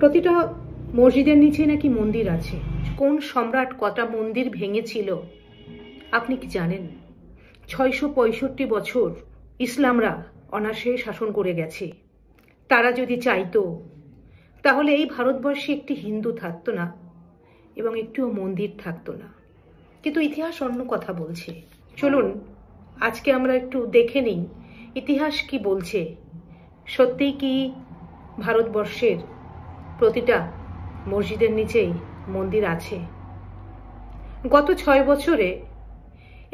প্রতিটা মসজিদের নিচে নাকি মন্দির আছে। কোন সম্রাট কটা মন্দির ভেঙেছিল আপনি কি জানেন? 665 বছর ইসলামরা অনায়াসে শাসন করে গেছে। তারা যদি চাইতো তাহলে এই ভারতবর্ষে একটি হিন্দু থাকতো না এবং একটিও মন্দির থাকতো না। কিন্তু ইতিহাস অন্য কথা বলছে। চলুন আজকে আমরা একটু দেখে নিই ইতিহাস কি বলছে। সত্যিই কি ভারতবর্ষের প্রতিটা মসজিদের নিচেই মন্দির আছে? গত 6 বছরে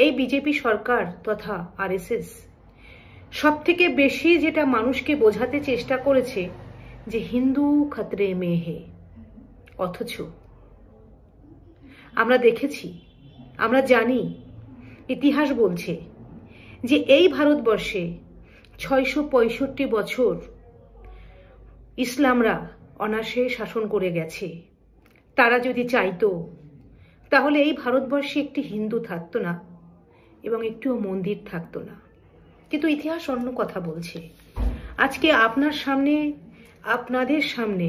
এই বিজেপি সরকার তথা আরএসএস সব থেকে বেশি যেটা মানুষকে বোঝাতে চেষ্টা করেছে যে হিন্দু খতরে মে হে। অথচ আমরা দেখেছি, আমরা জানি, ইতিহাস বলছে যে এই ভারতবর্ষে 665 বছর ইসলামরা অনায়াসে শাসন করে গেছে। তারা যদি চাইতো তাহলে এই ভারতবর্ষে একটি হিন্দু থাকতো না এবং একটিও মন্দির থাকতো না। কিন্তু ইতিহাস অন্য কথা বলছে। আজকে আপনার সামনে, আপনাদের সামনে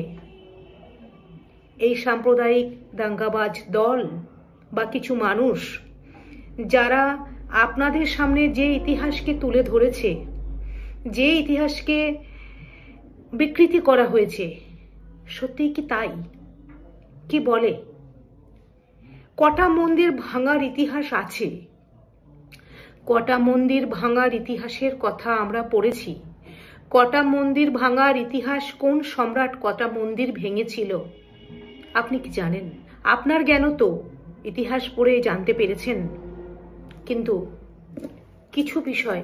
এই সাম্প্রদায়িক দাঙ্গাবাজ দল বা কিছু মানুষ যারা আপনাদের সামনে যে ইতিহাসকে তুলে ধরেছে, যে ইতিহাসকে বিকৃতি করা হয়েছে, সত্যিই কি তাই? কি বলে? কটা মন্দির ভাঙার ইতিহাস আছে, কটা মন্দির ভাঙার ইতিহাসের কথা আমরা পড়েছি। কটা মন্দির ভাঙার ইতিহাস, কোন সম্রাট কটা মন্দির ভেঙেছিল আপনি কি জানেন? আপনার জ্ঞান তো ইতিহাস পড়ে জানতে পেরেছেন, কিন্তু কিছু বিষয়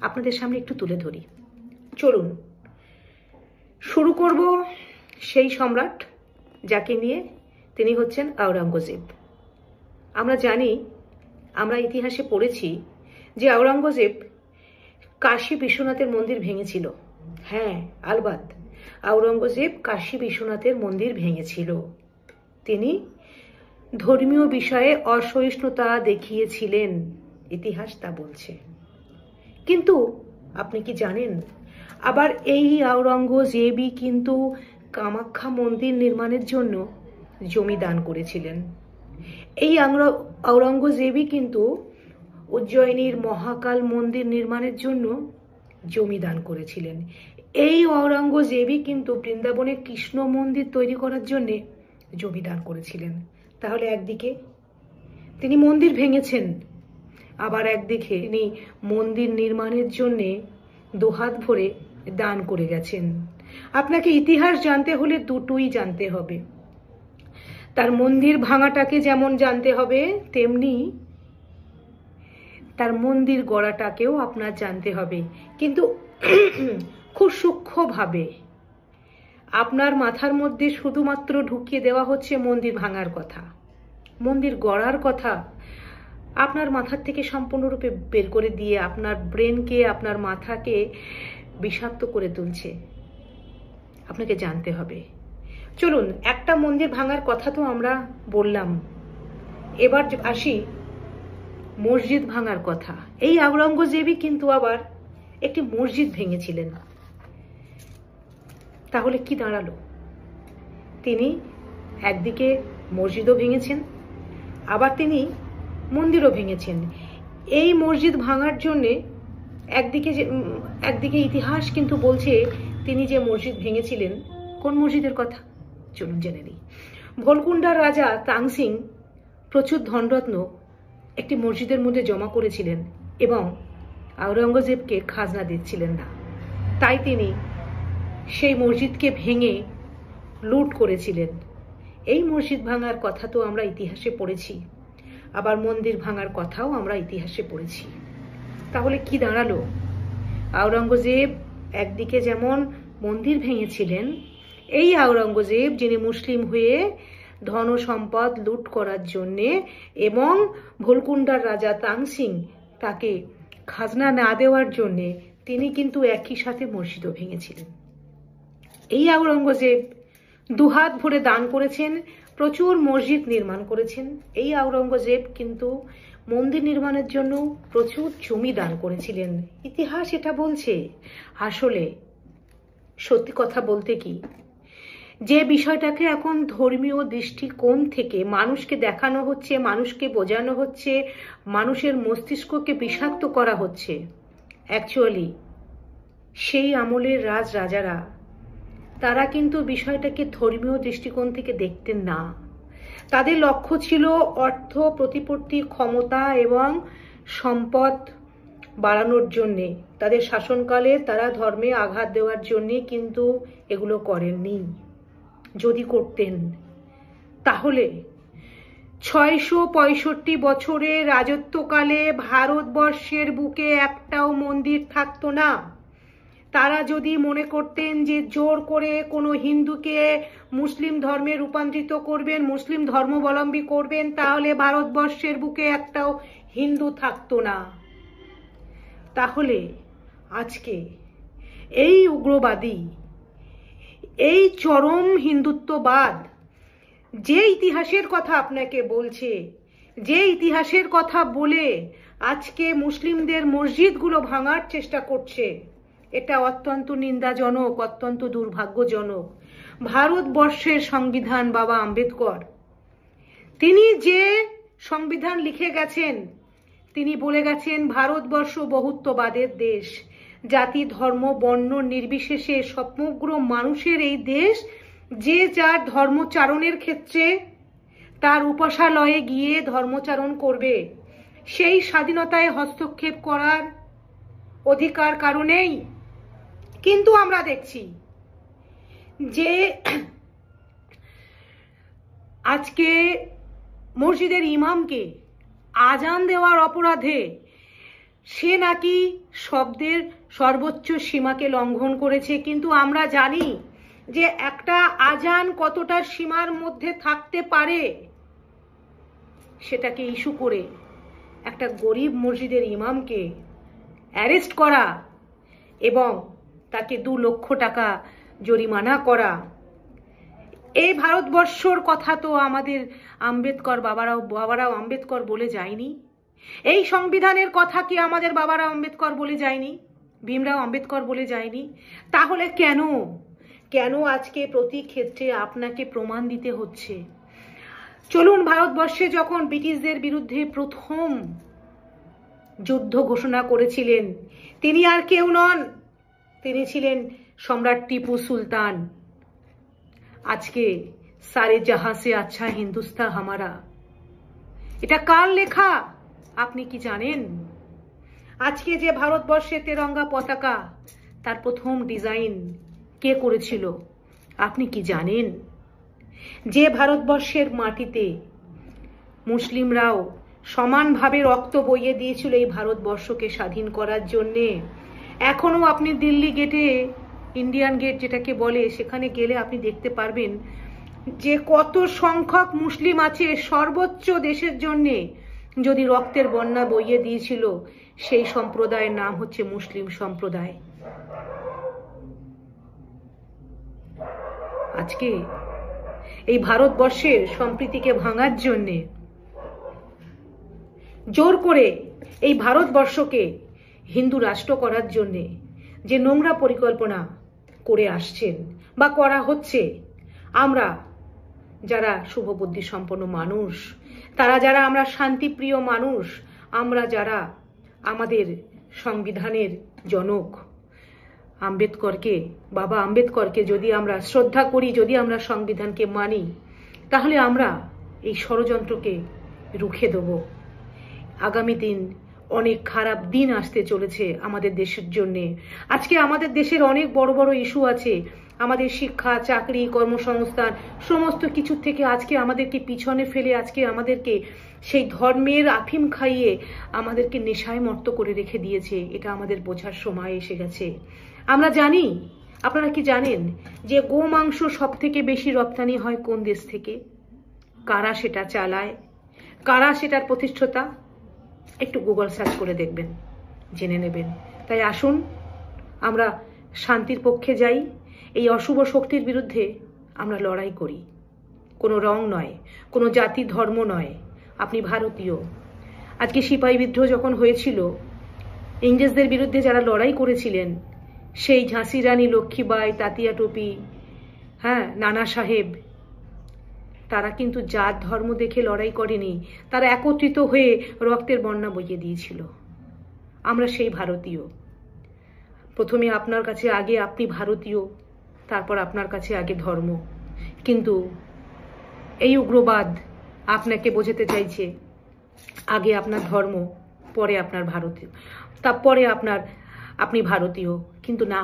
আপনাদের সামনে একটু তুলে ধরি। চলুন শুরু করব সেই সম্রাট যাকে নিয়ে, তিনি হচ্ছেন আওরঙ্গজেব। আমরা জানি, আমরা ইতিহাসে পড়েছি যে আওরঙ্গজেব কাশী বিশ্বনাথের মন্দির ভেঙেছিল। হ্যাঁ, আলবাত আওরঙ্গজেব কাশী বিশ্বনাথের মন্দির ভেঙেছিল। তিনি ধর্মীয় বিষয়ে অসহিষ্ণুতা দেখিয়েছিলেন, ইতিহাস তা বলছে। কিন্তু আপনি কি জানেন, আবার এই আওরঙ্গজেবই কিন্তু কামাখ্যা মন্দির নির্মাণের জন্য জমি দান করেছিলেন। এই আওরঙ্গজেবই কিন্তু উজ্জয়িনীর মহাকাল মন্দির নির্মাণের জন্য জমি দান করেছিলেন। এই আওরঙ্গজেবই কিন্তু বৃন্দাবনে কৃষ্ণ মন্দির তৈরি করার জন্য জমি দান করেছিলেন। তাহলে একদিকে তিনি মন্দির ভেঙেছেন, আবার একদিকে তিনি মন্দির নির্মাণের জন্যে দুহাত ভরে দান করে গেছেন। আপনাকে ইতিহাস জানতে হলে দুটোই জানতে হবে। তার মন্দির ভাঙাটাকে যেমন জানতে হবে, তেমনি তার মন্দির গড়াটাকেও আপনার জানতে হবে। কিন্তু খুব সূক্ষ্মভাবে আপনার মাথার মধ্যে শুধুমাত্র ঢুকিয়ে দেওয়া হচ্ছে মন্দির ভাঙার কথা, মন্দির গড়ার কথা আপনার মাথার থেকে সম্পূর্ণরূপে বের করে দিয়ে আপনার ব্রেনকে, আপনার মাথাকে বিষাক্ত করে তুলছে। আপনাকে জানতে হবে। চলুন, একটা মন্দির ভাঙার কথা তো আমরা বললাম, এবার আসি মসজিদ ভাঙার কথা। এই আওরঙ্গজেবই কিন্তু আবার একটি মসজিদ ভেঙেছিলেন। তাহলে কি দাঁড়ালো? তিনি একদিকে মসজিদও ভেঙেছেন, আবার তিনি মন্দিরও ভেঙেছেন। এই মসজিদ ভাঙার জন্যে একদিকে ইতিহাস কিন্তু বলছে তিনি যে মসজিদ ভেঙেছিলেন, কোন মসজিদের কথা চলুন জেনে নিই। ভোলকুন্ডার রাজা তাংসিং প্রচুর ধনরত্ন একটি মসজিদের মধ্যে জমা করেছিলেন এবং আওরঙ্গজেবকে খাজনা দিচ্ছিলেন না। তাই তিনি সেই মসজিদকে ভেঙে লুট করেছিলেন। এই মসজিদ ভাঙার কথা তো আমরা ইতিহাসে পড়েছি, আবার মন্দির ভাঙার কথাও আমরা ইতিহাসে পড়েছি। তাহলে কি দাঁড়ালো? আওরঙ্গজেব একদিকে যেমন মন্দির ভেঙেছিলেন, এই আওরঙ্গজেব যিনি মুসলিম হয়ে ধন সম্পদ লুট করার জন্যে এবং ভোলকুন্ডার রাজা তাংসিং তাকে খাজনা না দেওয়ার জন্যে তিনি কিন্তু একই সাথে মসজিদও ভেঙেছিলেন। এই আওরঙ্গজেব দুহাত ভরে দান করেছেন, প্রচুর মসজিদ নির্মাণ করেছেন। এই আওরঙ্গজেব কিন্তু মন্দির নির্মাণের জন্য প্রচুর জমি দান করেছিলেন। ইতিহাস এটা বলছে। আসলে সত্যি কথা বলতে কি, যে বিষয়টাকে এখন ধর্মীয় দৃষ্টিকোণ থেকে মানুষকে দেখানো হচ্ছে, মানুষকে বোঝানো হচ্ছে, মানুষের মস্তিষ্ককে বিষাক্ত করা হচ্ছে, অ্যাকচুয়ালি সেই আমলের রাজারা তারা কিন্তু বিষয়টাকে ধর্মীয় দৃষ্টিকোণ থেকে দেখতেন না। তাদের লক্ষ্য ছিল অর্থ, প্রতিপত্তি, ক্ষমতা এবং সম্পদ বাড়ানোর জন্যে। তাদের শাসনকালে তারা ধর্মে আঘাত দেওয়ার জন্যে কিন্তু এগুলো করেননি। যদি করতেন তাহলে 665 বছরের রাজত্বকালে ভারতবর্ষের বুকে একটাও মন্দির থাকতো না। তারা যদি মনে করতেন যে জোর করে কোনো হিন্দুকে মুসলিম ধর্মে রূপান্তরিত করবেন, মুসলিম ধর্মাবলম্বী করবেন, তাহলে ভারতবর্ষের বুকে একটাও হিন্দু থাকতো না। তাহলে আজকে এই উগ্রবাদী, এই চরম হিন্দুত্ববাদ যে ইতিহাসের কথা আপনাকে বলছে, যে ইতিহাসের কথা বলে আজকে মুসলিমদের মসজিদগুলো ভাঙার চেষ্টা করছে, এটা অত্যন্ত নিন্দাজনক, অত্যন্ত দুর্ভাগ্যজনক। ভারতবর্ষের সংবিধান বাবা আম্বেদকর, তিনি যে সংবিধান লিখে গেছেন, তিনি বলে গেছেন ভারতবর্ষ বহুত্ববাদের দেশ, জাতি ধর্ম বর্ণ নির্বিশেষে সমগ্র মানুষের এই দেশ। যে যার ধর্মচারণের ক্ষেত্রে তার উপাসালয়ে গিয়ে ধর্মচারণ করবে, সেই স্বাধীনতায় হস্তক্ষেপ করার অধিকার কারণেই কিন্তু আমরা দেখছি যে আজকে মসজিদের ইমামকে আজান দেওয়ার অপরাধে সে নাকি শব্দের সর্বোচ্চ সীমাকে লঙ্ঘন করেছে। কিন্তু আমরা জানি যে একটা আজান কতটা সীমার মধ্যে থাকতে পারে, সেটাকে ইস্যু করে একটা গরিব মসজিদের ইমামকে অ্যারেস্ট করা এবং তাকে 2 লক্ষ টাকা জরিমানা করা। এই ভারতবর্ষর কথা তো আমাদের আম্বেদকর বাবারাও আম্বেদকর বলে যায়নি? এই সংবিধানের কথা কি আমাদের বাবারা আম্বেদকর বলে যায়নি? ভীমরাও আম্বেদকর বলে যায়নি? তাহলে কেন আজকে প্রতি ক্ষেত্রে আপনাকে প্রমাণ দিতে হচ্ছে? চলুন, ভারতবর্ষে যখন ব্রিটিশদের বিরুদ্ধে প্রথম যুদ্ধ ঘোষণা করেছিলেন, তিনি আর কেউ নন, তিনি ছিলেন সম্রাট টিপু সুলতান। আজকে সারে জাহাঁ সে আচ্ছা হিন্দুস্তান হামারা, এটা কার লেখা আপনি কি জানেন? আজকে যে ভারতবর্ষের তেরঙ্গা পতাকা, তার প্রথম ডিজাইন কে করেছিল আপনি কি জানেন? যে ভারতবর্ষের মাটিতে মুসলিমরাও সমানভাবে রক্ত বইয়ে দিয়েছিল এই ভারতবর্ষকে স্বাধীন করার জন্যে, এখনো আপনি দিল্লি গেটে, ইন্ডিয়ান গেট যেটাকে বলে, সেখানে গেলে আপনি দেখতে পারবেন যে কত সংখ্যক মুসলিম আছে সর্বোচ্চ দেশের জন্যে যদি রক্তের বন্যা বইয়ে দিয়েছিল, সেই সম্প্রদায়ের নাম হচ্ছে মুসলিম সম্প্রদায়। আজকে এই ভারতবর্ষের সম্প্রীতিকে ভাঙার জন্যে জোর করে এই ভারতবর্ষকে হিন্দু রাষ্ট্র করার জন্যে যে নোংরা পরিকল্পনা করে আসছেন বা করা হচ্ছে, আমরা যারা শুভবুদ্ধি সম্পন্ন মানুষ, যারা আমরা শান্তিপ্রিয় মানুষ, আমরা যারা আমাদের সংবিধানের জনক বাবা আম্বেদকরকে যদি আমরা শ্রদ্ধা করি, যদি আমরা সংবিধানকে মানি, তাহলে আমরা এই ষড়যন্ত্রকে রুখে দেব। আগামী দিন অনেক খারাপ দিন আসতে চলেছে আমাদের দেশের জন্যে। আজকে আমাদের দেশের অনেক বড় বড় ইস্যু আছে, আমাদের শিক্ষা, চাকরি, কর্মসংস্থান, সমস্ত কিছু থেকে আজকে আমাদেরকে পিছনে ফেলে আজকে আমাদেরকে সেই ধর্মের আফিম খাইয়ে আমাদেরকে নেশায় মত্ত করে রেখে দিয়েছে। এটা আমাদের বোঝার সময় এসে গেছে। আমরা জানি, আপনারা কি জানেন যে গোমাংস সব থেকে বেশি রপ্তানি হয় কোন দেশ থেকে? কারা সেটা চালায়, কারা সেটার প্রতিষ্ঠাতা? একটু গুগল সার্চ করে দেখবেন, জেনে নেবেন। তাই আসুন আমরা শান্তির পক্ষে যাই, এই অশুভ শক্তির বিরুদ্ধে আমরা লড়াই করি। কোনো রং নয়, কোনো জাতি ধর্ম নয়, আপনি ভারতীয়। আজকে সিপাহী বিদ্রোহ যখন হয়েছিল, ইংরেজদের বিরুদ্ধে যারা লড়াই করেছিলেন, সেই ঝাঁসি রানী লক্ষ্মীবাই, তাতিয়া টোপি, হ্যাঁ, নানা সাহেব, তারা কিন্তু জাত ধর্ম দেখে লড়াই করেনি, তারা একত্রিত হয়ে রক্তের বন্যা বইয়ে দিয়েছিল। আমরা সেই ভারতীয়। প্রথমে আপনার কাছে আগে আপনি ভারতীয়, তারপর আপনার কাছে আগে ধর্ম। কিন্তু এই উগ্রবাদ আপনাকে বোঝাতে চাইছে আগে আপনার ধর্ম, পরে আপনার ভারতীয়, তারপরে আপনি ভারতীয়। কিন্তু না,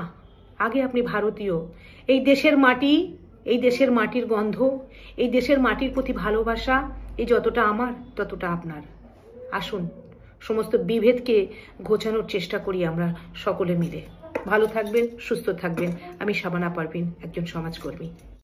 আগে আপনি ভারতীয়। এই দেশের মাটি, এই দেশের মাটির গন্ধ, এই দেশের মাটির প্রতি ভালোবাসা, এই যতটা আমার ততটা আপনার। আসুন সমস্ত বিভেদকে ঘোচানোর চেষ্টা করি আমরা সকলে মিলে। ভালো থাকবেন, সুস্থ থাকবেন। আমি শাবানা পারভিন, একজন সমাজকর্মী।